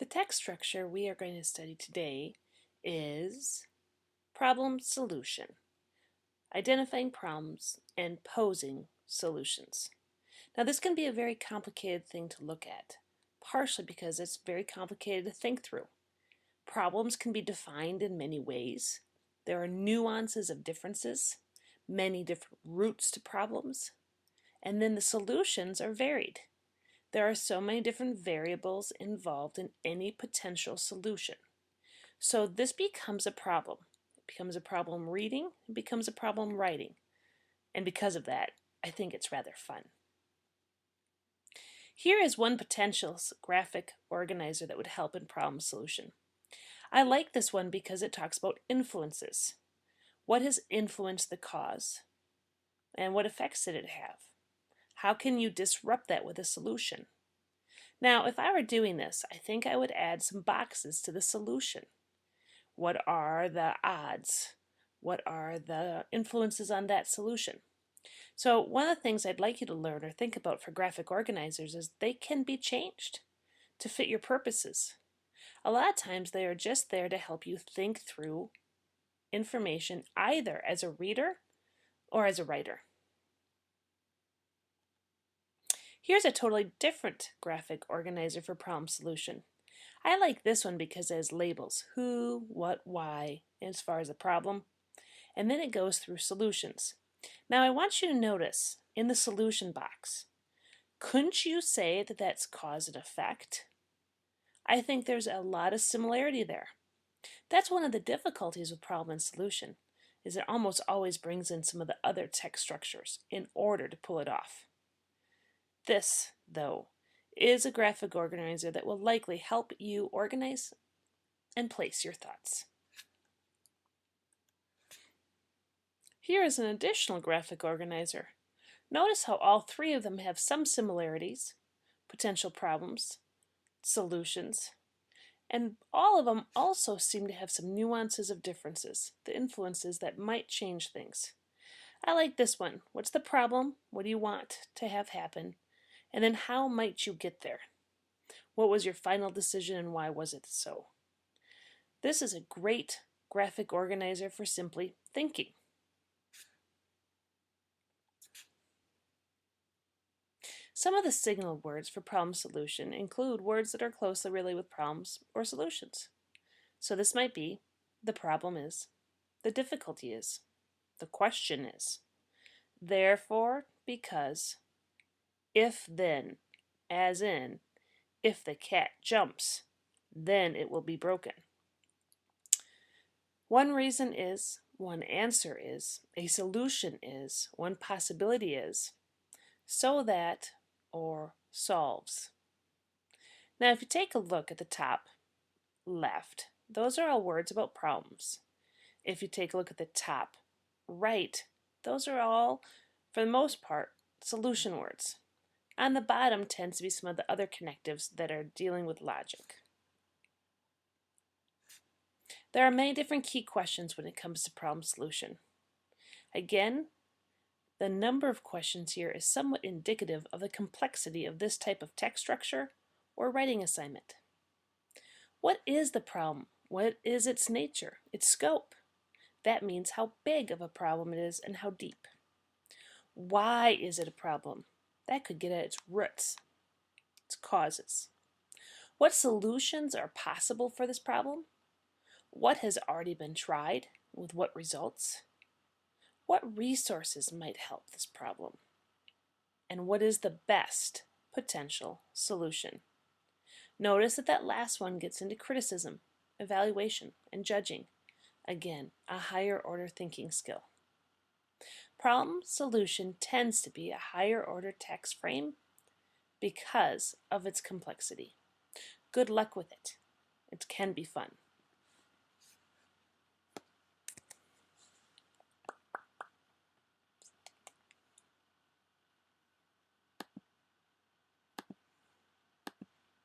The text structure we are going to study today is problem solution, identifying problems and posing solutions. Now this can be a very complicated thing to look at, partially because it's very complicated to think through. Problems can be defined in many ways. There are nuances of differences, many different routes to problems, and then the solutions are varied. There are so many different variables involved in any potential solution. So this becomes a problem. It becomes a problem reading, it becomes a problem writing. And because of that, I think it's rather fun. Here is one potential graphic organizer that would help in problem solution. I like this one because it talks about influences. What has influenced the cause? And what effects did it have? How can you disrupt that with a solution? Now, if I were doing this, I think I would add some boxes to the solution. What are the odds? What are the influences on that solution? So one of the things I'd like you to learn or think about for graphic organizers is they can be changed to fit your purposes. A lot of times they are just there to help you think through information either as a reader or as a writer. Here's a totally different graphic organizer for problem solution. I like this one because it has labels, who, what, why, as far as the problem, and then it goes through solutions. Now I want you to notice in the solution box, couldn't you say that that's cause and effect? I think there's a lot of similarity there. That's one of the difficulties with problem and solution, is it almost always brings in some of the other text structures in order to pull it off. This, though, is a graphic organizer that will likely help you organize and place your thoughts. Here is an additional graphic organizer. Notice how all three of them have some similarities, potential problems, solutions, and all of them also seem to have some nuances of differences, the influences that might change things. I like this one. What's the problem? What do you want to have happen? And then how might you get there? What was your final decision and why was it so? This is a great graphic organizer for simply thinking. Some of the signal words for problem solution include words that are closely related with problems or solutions. So this might be, the problem is, the difficulty is, the question is, therefore, because, if then, as in, if the cat jumps, then it will be broken. One reason is, one answer is, a solution is, one possibility is, so that, or solves. Now if you take a look at the top left, those are all words about problems. If you take a look at the top right, those are all, for the most part, solution words. On the bottom tends to be some of the other connectives that are dealing with logic. There are many different key questions when it comes to problem solution. Again, the number of questions here is somewhat indicative of the complexity of this type of text structure or writing assignment. What is the problem? What is its nature, its scope? That means how big of a problem it is and how deep. Why is it a problem? That could get at its roots, its causes. What solutions are possible for this problem? What has already been tried? With what results? What resources might help this problem? And what is the best potential solution? Notice that that last one gets into criticism, evaluation, and judging. Again, a higher order thinking skill. Problem solution tends to be a higher order text frame because of its complexity. Good luck with it. It can be fun.